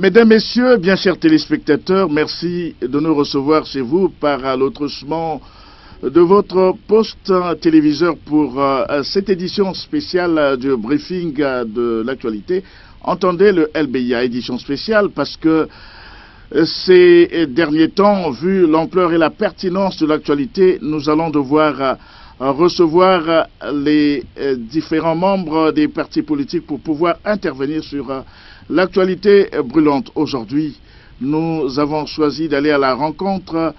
Mesdames, Messieurs, bien chers téléspectateurs, merci de nous recevoir chez vous par le truchement de votre poste téléviseur pour cette édition spéciale du briefing de l'actualité. Entendez le LBIA, édition spéciale, parce que ces derniers temps, vu l'ampleur et la pertinence de l'actualité, nous allons devoir recevoir les différents membres des partis politiques pour pouvoir intervenir sur l'actualité brûlante. Aujourd'hui, nous avons choisi d'aller à la rencontre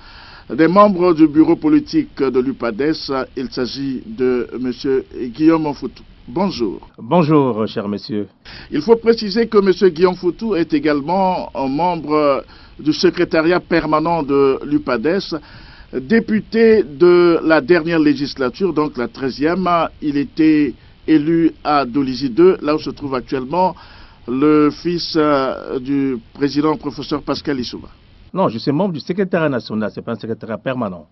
des membres du bureau politique de l'UPADES. Il s'agit de M. Guillaume Mfoutou. Bonjour. Bonjour, cher monsieur. Il faut préciser que M. Guillaume Mfoutou est également un membre du secrétariat permanent de l'UPADES. Député de la dernière législature, donc la 13e, il était élu à Dolisie 2, là où se trouve actuellement le fils du président professeur Pascal Lissouba. Non, je suis membre du secrétariat national, ce n'est pas un secrétariat permanent.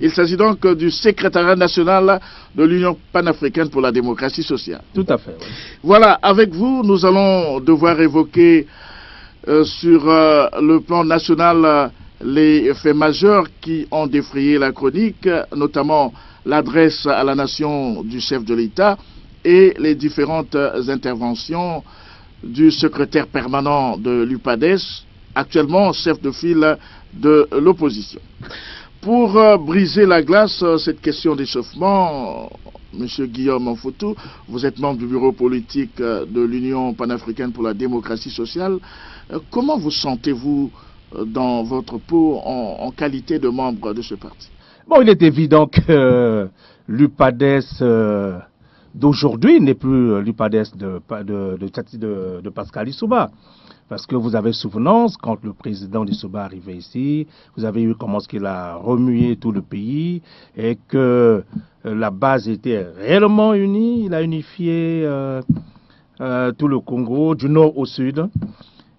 Il s'agit donc du secrétariat national de l'Union panafricaine pour la démocratie sociale. Tout à fait. Oui. Voilà, avec vous, nous allons devoir évoquer sur le plan national les faits majeurs qui ont défrayé la chronique, notamment l'adresse à la nation du chef de l'État et les différentes interventions du secrétaire permanent de l'UPADES, actuellement chef de file de l'opposition. Pour briser la glace, cette question d'échauffement, M. Guillaume Mfoutou, vous êtes membre du bureau politique de l'Union panafricaine pour la démocratie sociale. Comment vous sentez-vous dans votre peau en qualité de membre de ce parti? Bon, il est évident que l'UPADES d'aujourd'hui n'est plus l'UPADES de Pascal Lissouba. Parce que vous avez souvenance, quand le président Lissouba est arrivé ici, vous avez vu comment il a remué tout le pays et que la base était réellement unie. Il a unifié tout le Congo, du nord au sud.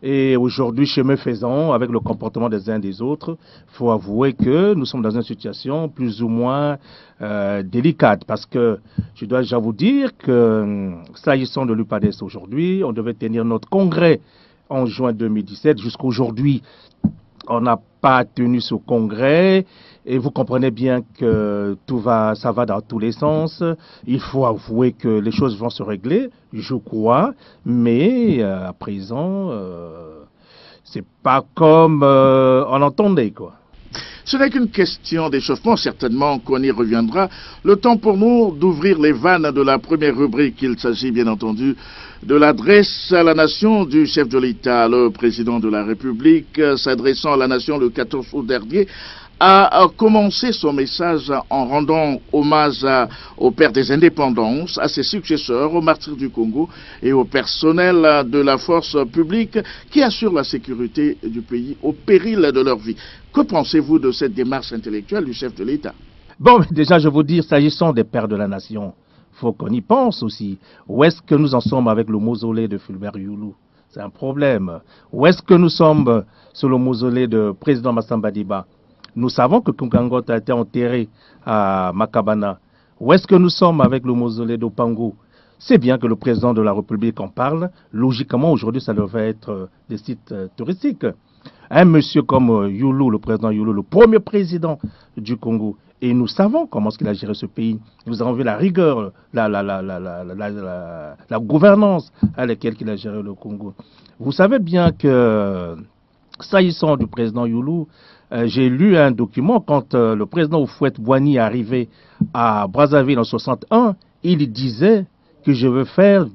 Et aujourd'hui, chemin faisant, avec le comportement des uns des autres, il faut avouer que nous sommes dans une situation plus ou moins délicate. Parce que je dois déjà vous dire que, s'agissant de l'UPADES aujourd'hui, on devait tenir notre congrès en juin 2017. Jusqu'à aujourd'hui, on n'a pas tenu ce congrès. Et vous comprenez bien que ça va dans tous les sens. Il faut avouer que les choses vont se régler, je crois. Mais à présent, c'est pas comme on entendait, quoi. Ce n'est qu'une question d'échauffement, certainement qu'on y reviendra. Le temps pour nous d'ouvrir les vannes de la première rubrique. Il s'agit bien entendu de l'adresse à la nation du chef de l'État. Le président de la République, s'adressant à la nation le 14 août dernier, a commencé son message en rendant hommage au père des indépendances, à ses successeurs, aux martyrs du Congo et au personnel de la force publique qui assure la sécurité du pays au péril de leur vie. Que pensez-vous de cette démarche intellectuelle du chef de l'État? Bon, déjà, je vous dire, s'agissant des pères de la nation, il faut qu'on y pense aussi. Où est-ce que nous en sommes avec le mausolée de Fulbert Youlou? C'est un problème. Où est-ce que nous sommes sur le mausolée de président Massamba Diba? Nous savons que Kungangot a été enterré à Makabana. Où est-ce que nous sommes avec le mausolée d'Opango? C'est bien que le président de la République en parle. Logiquement, aujourd'hui, ça devrait être des sites touristiques. Un monsieur comme Youlou, le président Youlou, le premier président du Congo, et nous savons comment il a géré ce pays. Nous avons vu la rigueur, la gouvernance à laquelle il a géré le Congo. Vous savez bien que, s'agissant du président Youlou, j'ai lu un document quand le président Houphouët-Boigny est arrivé à Brazzaville en 61, il disait que je veux faire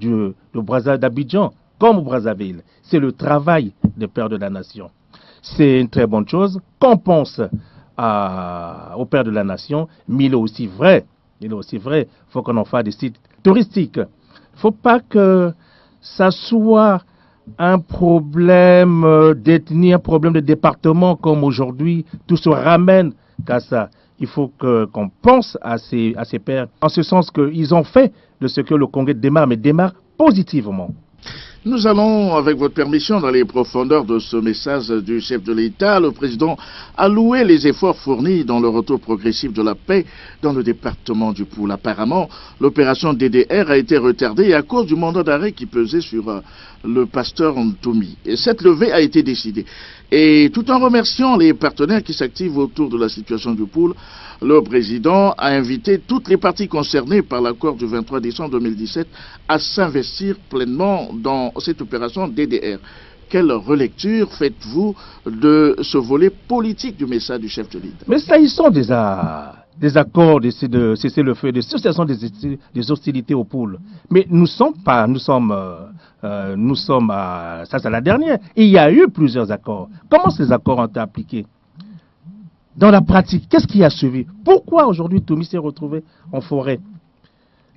d'Abidjan comme Brazzaville. C'est le travail des pères de la nation. C'est une très bonne chose qu'on pense au père de la nation, mais il est aussi vrai, il faut qu'on en fasse des sites touristiques. Il ne faut pas que ça soit un problème d'ethnie, un problème de département comme aujourd'hui, tout se ramène qu'à ça. Il faut qu'on pense à ces pères, en ce sens qu'ils ont fait de ce que le Congrès démarre, mais démarre positivement. Nous allons, avec votre permission, dans les profondeurs de ce message du chef de l'État. Le président a loué les efforts fournis dans le retour progressif de la paix dans le département du Poul. Apparemment, l'opération DDR a été retardée à cause du mandat d'arrêt qui pesait sur le pasteur Ntoumi. Et cette levée a été décidée. Et tout en remerciant les partenaires qui s'activent autour de la situation du Poul, le président a invité toutes les parties concernées par l'accord du 23 décembre 2017 à s'investir pleinement dans cette opération DDR. Quelle relecture faites-vous de ce volet politique du message du chef de l'État? Mais s'agissant des accords de cesser le feu, des cessations des hostilités au Poul, mais nous sommes à, ça c'est la dernière. Il y a eu plusieurs accords. Comment ces accords ont été appliqués? Dans la pratique, qu'est-ce qui a suivi? Pourquoi aujourd'hui Ntoumi s'est retrouvé en forêt?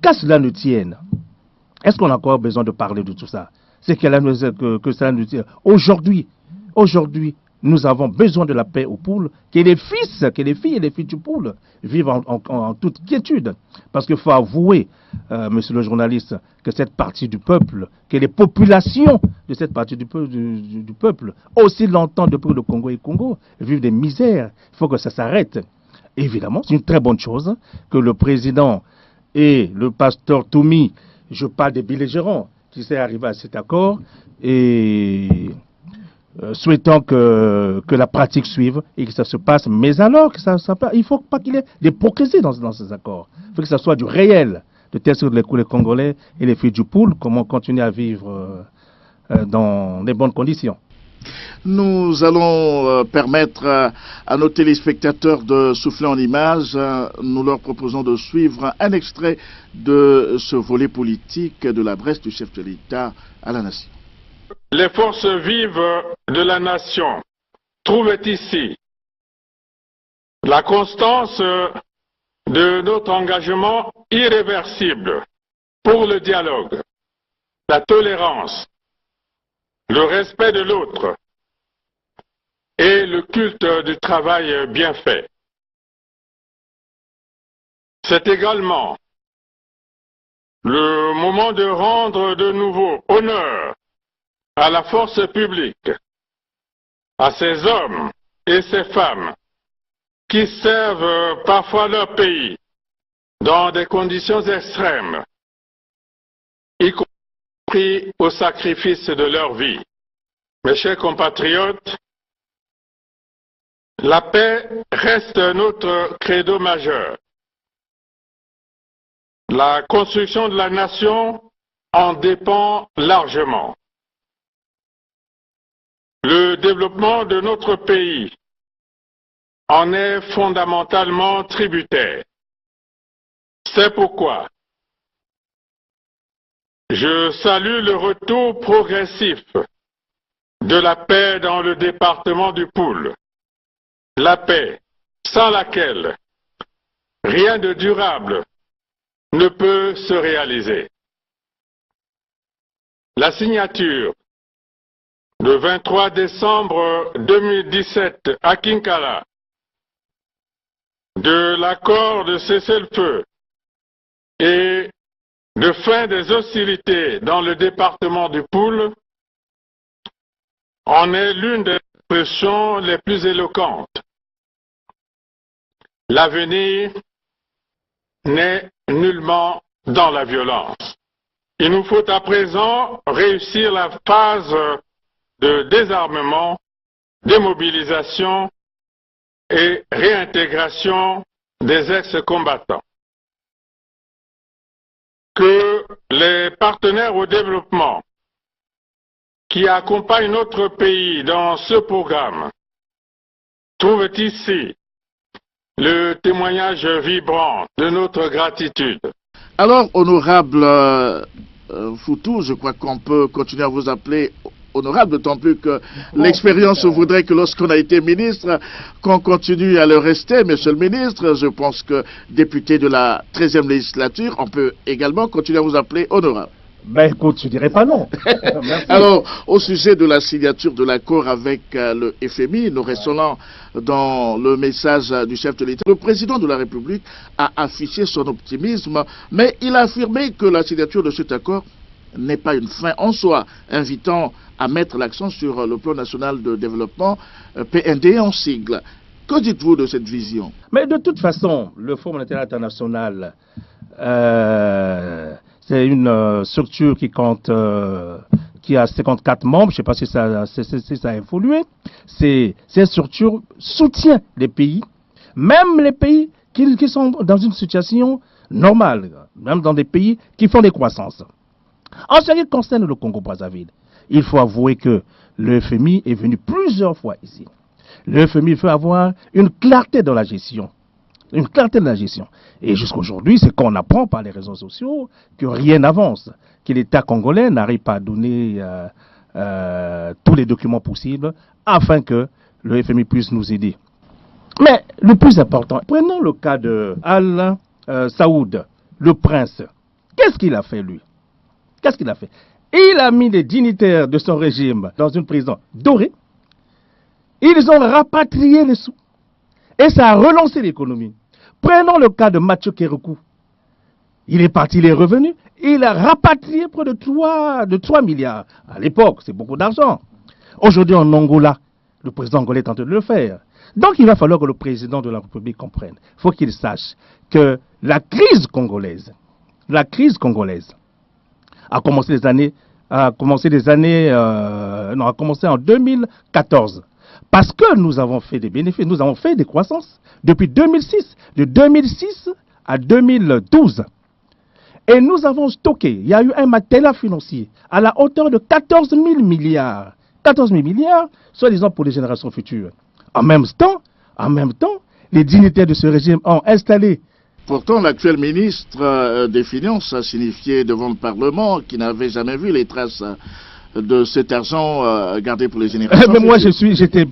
Qu'à cela ne tienne, est-ce qu'on a encore besoin de parler de tout ça? C'est que cela nous tienne. Aujourd'hui, nous avons besoin de la paix au Poul, que les filles et les filles du Poul vivent en toute quiétude. Parce qu'il faut avouer, monsieur le journaliste, que cette partie du peuple, que les populations de cette partie du peuple, aussi longtemps depuis le Congo et Congo, vivent des misères. Il faut que ça s'arrête. Évidemment, c'est une très bonne chose que le président et le pasteur Ntoumi, je parle des belligérants, qui s'est arrivé à cet accord, et souhaitons que la pratique suive et que ça se passe. Mais alors, il ne faut pas qu'il y ait d'hypocrisie dans ces accords. Il faut que ça soit du réel, de telle sorte que les Congolais et les filles du Poul, comment continuer à vivre dans les bonnes conditions. Nous allons permettre à nos téléspectateurs de souffler en images. Nous leur proposons de suivre un extrait de ce volet politique de l'adresse du chef de l'État à la nation. Les forces vives de la nation trouvent ici la constance de notre engagement irréversible pour le dialogue, la tolérance, le respect de l'autre et le culte du travail bien fait. C'est également le moment de rendre de nouveau honneur à la force publique, à ces hommes et ces femmes qui servent parfois leur pays dans des conditions extrêmes, y compris au sacrifice de leur vie. Mes chers compatriotes, la paix reste notre credo majeur. La construction de la nation en dépend largement. Le développement de notre pays en est fondamentalement tributaire. C'est pourquoi je salue le retour progressif de la paix dans le département du Poul. La paix sans laquelle rien de durable ne peut se réaliser. La signature le 23 décembre 2017 à Kinkala de l'accord de cessez-le-feu et de fin des hostilités dans le département du Poul en est l'une des expressions les plus éloquentes. L'avenir n'est nullement dans la violence. Il nous faut à présent réussir la phase de désarmement, démobilisation et réintégration des ex-combattants. Que les partenaires au développement qui accompagnent notre pays dans ce programme trouvent ici le témoignage vibrant de notre gratitude. Alors, honorable Foutou, je crois qu'on peut continuer à vous appeler honorable, d'autant plus que l'expérience voudrait que lorsqu'on a été ministre, qu'on continue à le rester. Monsieur le ministre, je pense que député de la 13e législature, on peut également continuer à vous appeler honorable. Ben écoute, je dirais pas non. Alors, au sujet de la signature de l'accord avec le FMI, nous restons là dans le message du chef de l'État. Le président de la République a affiché son optimisme, mais il a affirmé que la signature de cet accord n'est pas une fin en soi, invitant à mettre l'accent sur le plan national de développement, PND en sigle. Que dites-vous de cette vision? Mais de toute façon, le Fonds monétaire international, c'est une structure qui compte, qui a 54 membres. Je ne sais pas si ça a évolué. Cette structure soutient les pays, même les pays qui sont dans une situation normale, même dans des pays qui font des croissances. En ce qui concerne le Congo-Brazzaville, il faut avouer que le FMI est venu plusieurs fois ici. Le FMI veut avoir une clarté dans la gestion. Une clarté de la gestion. Et jusqu'aujourd'hui, c'est qu'on apprend par les réseaux sociaux que rien n'avance, que l'État congolais n'arrive pas à donner tous les documents possibles afin que le FMI puisse nous aider. Mais le plus important, prenons le cas de Al Saoud, le prince. Qu'est-ce qu'il a fait, lui? Qu'est-ce qu'il a fait? Il a mis les dignitaires de son régime dans une prison dorée. Ils ont rapatrié les sous. Et ça a relancé l'économie. Prenons le cas de Mathieu Kéroukou. Il est parti, il est revenu. Il a rapatrié près de 3 milliards. À l'époque, c'est beaucoup d'argent. Aujourd'hui, en Angola, le président angolais est en train de le faire. Donc, il va falloir que le président de la République comprenne. Il faut qu'il sache que la crise congolaise a commencé en 2014. Parce que nous avons fait des bénéfices, nous avons fait des croissances depuis 2006, de 2006 à 2012. Et nous avons stocké, il y a eu un matelas financier à la hauteur de 14 000 milliards. 14 000 milliards, soi-disant pour les générations futures. En même temps, les dignitaires de ce régime ont installé. Pourtant, l'actuel ministre des Finances a signifié devant le Parlement qu'il n'avait jamais vu les traces de cet argent gardé pour les générations. Mais moi, j'étais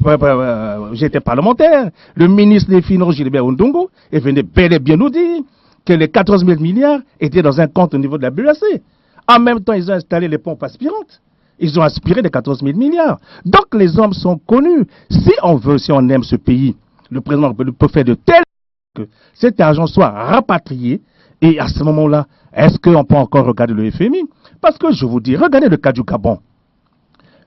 parlementaire. Le ministre des Finances, Gilbert Ondongo, venait bel et bien nous dire que les 14 000 milliards étaient dans un compte au niveau de la BEAC. En même temps, ils ont installé les pompes aspirantes. Ils ont aspiré les 14 000 milliards. Donc, les hommes sont connus. Si on aime ce pays, le président peut faire de telles que cet argent soit rapatrié. Et à ce moment-là, est-ce qu'on peut encore regarder le FMI? Parce que je vous dis, regardez le cas du Gabon.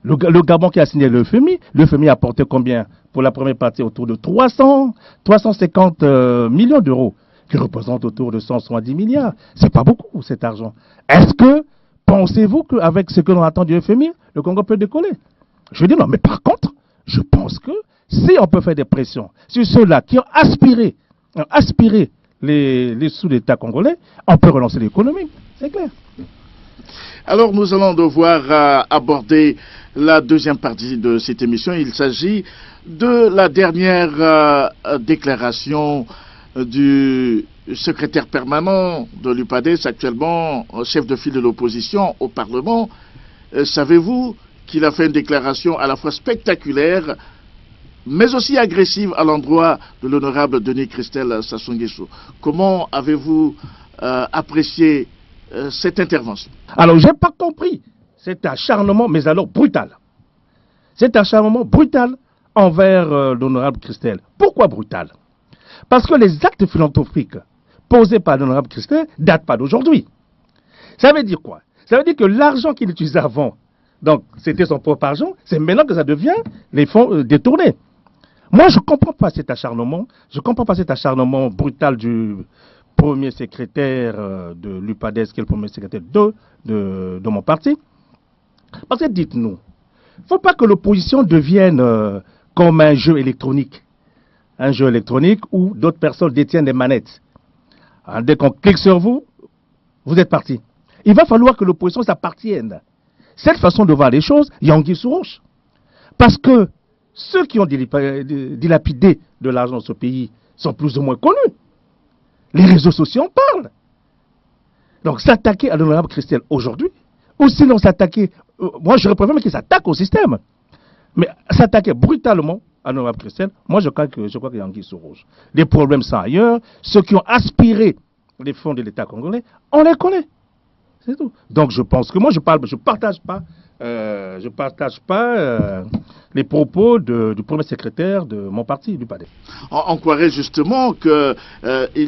Le Gabon qui a signé le FMI a apporté combien? Pour la première partie, autour de 350 millions d'euros, qui représentent autour de 170 milliards. C'est pas beaucoup, cet argent. Est-ce que, pensez-vous qu'avec ce que l'on attend du FMI, le Congo peut décoller? Je dis non, mais par contre, je pense que si on peut faire des pressions sur ceux-là qui ont aspiré les sous d'État congolais, on peut relancer l'économie, c'est clair. Alors nous allons devoir aborder la deuxième partie de cette émission. Il s'agit de la dernière déclaration du secrétaire permanent de l'UPADES, actuellement chef de file de l'opposition au Parlement. Savez-vous qu'il a fait une déclaration à la fois spectaculaire, mais aussi agressive à l'endroit de l'honorable Denis Christel Sassou Nguesso? Comment avez-vous apprécié cette intervention? Alors, je n'ai pas compris cet acharnement, mais alors brutal. Cet acharnement brutal envers l'honorable Christel. Pourquoi brutal? Parce que les actes philanthropiques posés par l'honorable Christel ne datent pas d'aujourd'hui. Ça veut dire quoi? Ça veut dire que l'argent qu'il utilisait avant, donc c'était son propre argent, c'est maintenant que ça devient les fonds détournés. Moi, je ne comprends pas cet acharnement. Je ne comprends pas cet acharnement brutal du premier secrétaire de l'UPADES, qui est le premier secrétaire de mon parti. Parce que dites-nous, il ne faut pas que l'opposition devienne comme un jeu électronique. Un jeu électronique où d'autres personnes détiennent des manettes. Dès qu'on clique sur vous, vous êtes parti. Il va falloir que l'opposition s'appartienne. Cette façon de voir les choses, il y a anguille sous roche. Parce que ceux qui ont dilapidé de l'argent dans ce pays sont plus ou moins connus. Les réseaux sociaux en parlent. Donc s'attaquer à l'honorable Christel aujourd'hui, ou sinon s'attaquer, moi je préfère même qu'ils s'attaquent au système, mais s'attaquer brutalement à l'honorable Christel, moi je crois qu'il y a anguille sous roche. Les problèmes sont ailleurs, ceux qui ont aspiré les fonds de l'État congolais, on les connaît. C'est tout. Donc je pense que moi je partage pas les propos du premier secrétaire de mon parti, l'UPADES. On croirait justement qu'il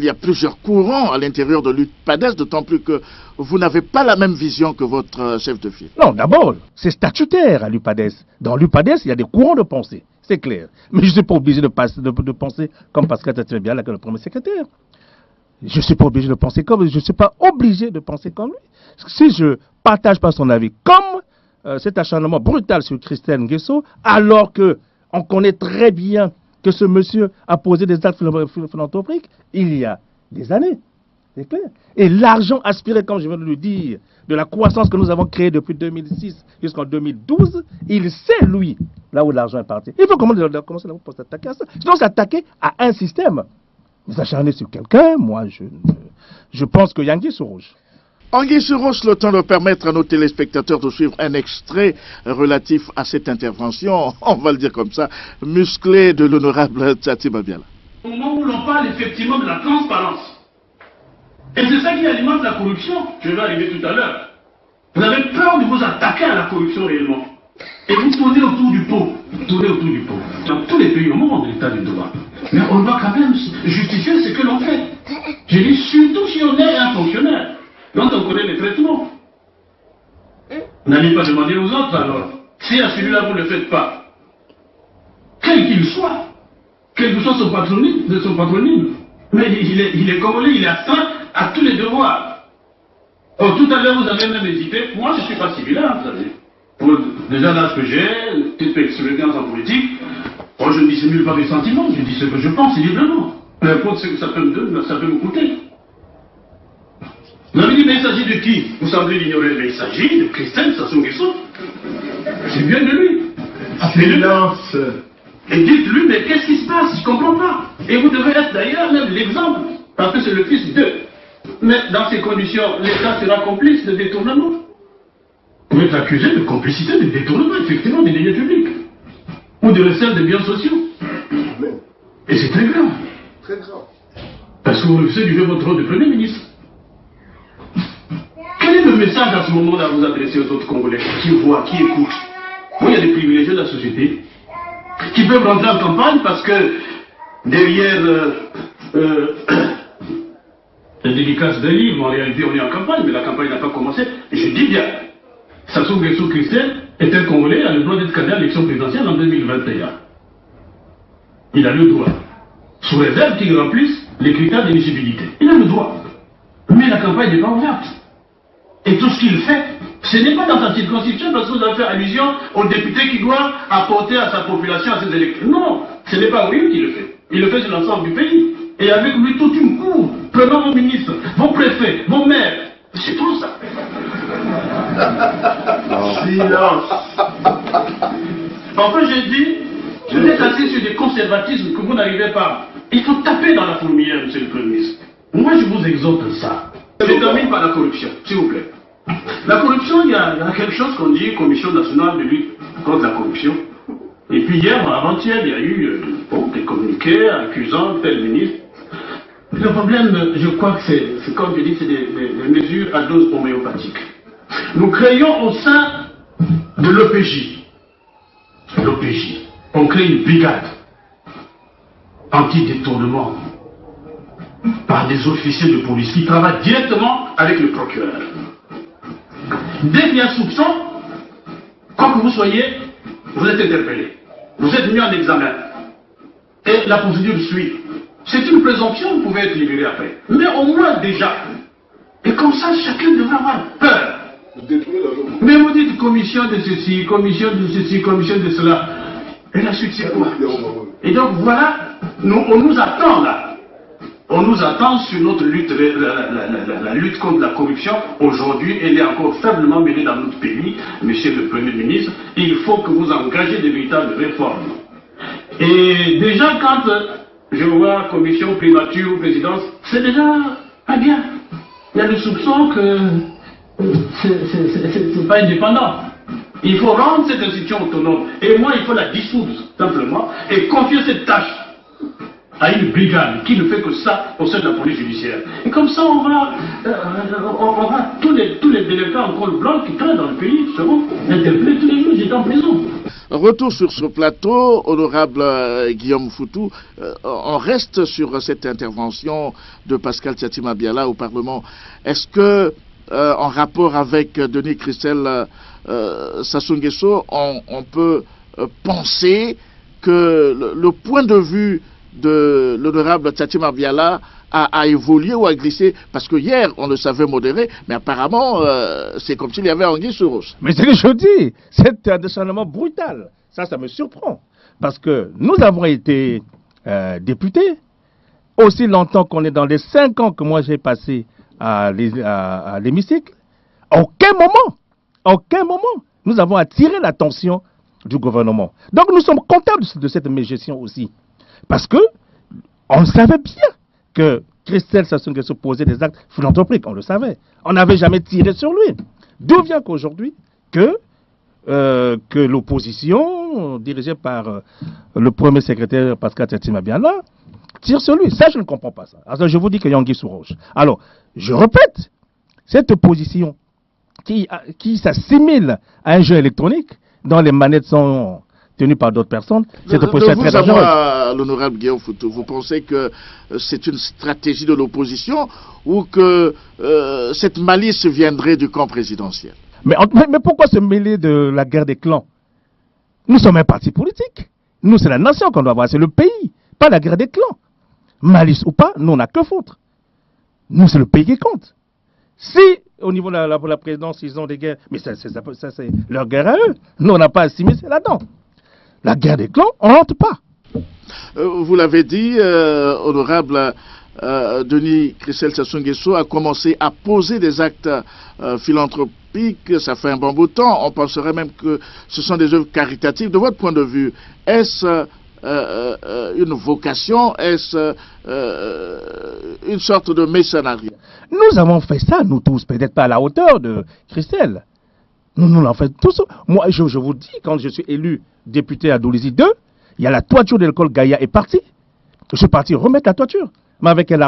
y a plusieurs courants à l'intérieur de l'UPADES, d'autant plus que vous n'avez pas la même vision que votre chef de file. Non, d'abord, c'est statutaire à l'UPADES. Dans l'UPADES, il y a des courants de pensée, c'est clair. Mais je ne suis pas obligé de penser comme Pascal Tatsibéala, le premier secrétaire. Je ne suis pas obligé de penser comme lui. Je ne suis pas obligé de penser comme lui. Si je ne partage pas son avis, comme cet acharnement brutal sur Christine Nguesso, alors qu'on connaît très bien que ce monsieur a posé des actes philanthropiques il y a des années. C'est clair. Et l'argent aspiré, comme je viens de le dire, de la croissance que nous avons créée depuis 2006 jusqu'en 2012, il sait, lui, là où l'argent est parti. Il faut commencer pour s'attaquer à ça. Sinon, s'attaquer à un système. Mais s'acharner sur quelqu'un, moi, je pense que Yangui sous rouge. Anguille Sourouche, le temps de permettre à nos téléspectateurs de suivre un extrait relatif à cette intervention, on va le dire comme ça, musclée de l'honorable Tsatsi Babiala. Au moment où l'on parle effectivement de la transparence, et c'est ça qui alimente la corruption, je vais arriver tout à l'heure. Vous avez peur de vous attaquer à la corruption réellement. Et vous tournez autour du pot. Dans tous les pays au monde, l'état du droit. Mais on doit quand même justifier ce que l'on fait. Je dis surtout si on est un fonctionnaire. Donc on connaît les traitements. N'allez pas demander aux autres alors. Si à celui-là vous ne le faites pas, quel qu'il soit, quel que soit son patronyme, mais il est congolais, il est astreint à tous les devoirs. Oh, tout à l'heure vous avez même hésité. Moi je ne suis pas civilain, vous savez. Pour déjà l'âge que j'ai, petite expérience en politique, moi je ne dissimule pas mes sentiments, je dis ce que je pense librement. Peu importe ce que ça peut me coûter. Vous avez dit, mais il s'agit de qui? Vous semblez l'ignorer, mais il s'agit de Christine Sassou Nguesso. C'est bien de lui. Silence. Et dites-lui, mais qu'est-ce qui se passe? Je ne comprends pas. Et vous devez être d'ailleurs même l'exemple, parce que c'est le fils d'eux. Mais dans ces conditions, l'État sera complice de détournement. Vous êtes accusé de complicité de détournement, effectivement, des deniers publics. Ou de recel de biens sociaux. Et c'est très grave. Très grave. Parce que vous refusez du votre rôle de Premier ministre. Quel est le message à ce moment-là à vous adresser aux autres Congolais qui voient, qui écoutent? Moi, il y a des privilégiés de la société qui peuvent rentrer en campagne parce que derrière la dédicace d'un livre, en réalité, on est en campagne, mais la campagne n'a pas commencé. Et je dis bien, Sassou Nguesso Christine est un Congolais, il a le droit d'être candidat à l'élection présidentielle en 2021. Il a le droit, sous réserve qu'il remplisse les critères d'éligibilité. Il a le droit. Mais la campagne n'est pas ouverte. Et tout ce qu'il fait, ce n'est pas dans sa circonscription parce que vous avez fait allusion au député qui doit apporter à sa population, à ses électeurs. Non, ce n'est pas lui qui le fait. Il le fait sur l'ensemble du pays. Et avec lui toute une cour, prenant vos ministres, vos préfets, vos maires. C'est tout ça. Silence. Enfin, j'ai dit, vous êtes assis sur des conservatismes que vous n'arrivez pas. Il faut taper dans la fourmilière, monsieur le Premier ministre. Moi, je vous exhorte ça. Je termine par la corruption, s'il vous plaît. La corruption, il y a quelque chose qu'on dit Commission nationale de lutte contre la corruption. Et puis hier, avant-hier, il y a eu des communiqués accusant tel ministre. Le problème, je crois que c'est comme je dis, c'est des mesures à dose homéopathique. Nous créons au sein de l'OPJ, on crée une brigade anti-détournement par des officiers de police qui travaillent directement avec le procureur. Dès qu'il y a soupçon, quoi que vous soyez, vous êtes interpellé. Vous êtes mis en examen. Et la procédure suit. C'est une présomption, vous pouvez être libéré après. Mais au moins déjà. Et comme ça, chacun devrait avoir peur. Mais vous dites commission de ceci, commission de ceci, commission de cela. Et la suite, c'est quoi? Et donc voilà, on nous attend là. On nous attend sur notre lutte, la lutte contre la corruption. Aujourd'hui, elle est encore faiblement menée dans notre pays, monsieur le Premier ministre. Il faut que vous engagez de véritables réformes. Et déjà, quand je vois commission, primature ou présidence, c'est déjà pas bien. Il y a le soupçon que c'est pas indépendant. Il faut rendre cette institution autonome. Et moi, il faut la dissoudre, simplement, et confier cette tâche à une brigade qui ne fait que ça au sein de la police judiciaire. Et comme ça, on va tous les délinquants en col blanc qui traînent dans le pays seront interpellés tous les jours, ils étaient en prison. Retour sur ce plateau, honorable Guillaume Foutou, on reste sur cette intervention de Pascal Thiatima Biala au Parlement. Est-ce que, en rapport avec Denis Christelle Sassou Nguesso, on peut penser que le point de vue de l'honorable Thiatima Biala a évolué ou a glissé? Parce que hier, on le savait modéré, mais apparemment, c'est comme s'il y avait anguille sous roche. Mais c'est ce que je dis, c'est un décharnement brutal. Ça me surprend. Parce que nous avons été députés aussi longtemps qu'on est dans les 5 ans que moi j'ai passé à l'hémicycle. À aucun moment, nous avons attiré l'attention du gouvernement. Donc nous sommes comptables de cette mégestion aussi. Parce que on savait bien que Christelle Sassou Nguesso posait des actes philanthropiques, on le savait. On n'avait jamais tiré sur lui. D'où vient qu'aujourd'hui que l'opposition, dirigée par le premier secrétaire Pascal Thiatima Biala, tire sur lui? Ça, je ne comprends pas ça. Alors, je vous dis qu'il y a anguille sous roche. Alors, je répète, cette opposition qui s'assimile à un jeu électronique, dont les manettes sont tenues par d'autres personnes, cette opposition est très dangereuse. L'honorable Guillaume Foutou, vous pensez que c'est une stratégie de l'opposition ou que cette malice viendrait du camp présidentiel? Mais pourquoi se mêler de la guerre des clans? Nous sommes un parti politique. Nous, c'est la nation qu'on doit voir, c'est le pays, pas la guerre des clans. Malice ou pas, nous, on n'a que foutre. Nous, c'est le pays qui compte. Si, au niveau de la présidence, ils ont des guerres, mais ça c'est leur guerre à eux. Nous, on n'a pas à s'immiscer là-dedans. La guerre des clans, on n'entre pas. Vous l'avez dit, honorable Denis Christelle Sassou Nguesso a commencé à poser des actes philanthropiques, ça fait un bon bout de temps. On penserait même que ce sont des œuvres caritatives. De votre point de vue, est-ce une vocation? Est-ce une sorte de mécénariat? Nous avons fait ça, nous tous, peut-être pas à la hauteur de Christelle. Nous l'avons fait tous. Moi, je vous dis, quand je suis élu député à Doulizi 2, il y a la toiture de l'école Gaïa est partie. Je suis parti remettre la toiture. Mais avec elle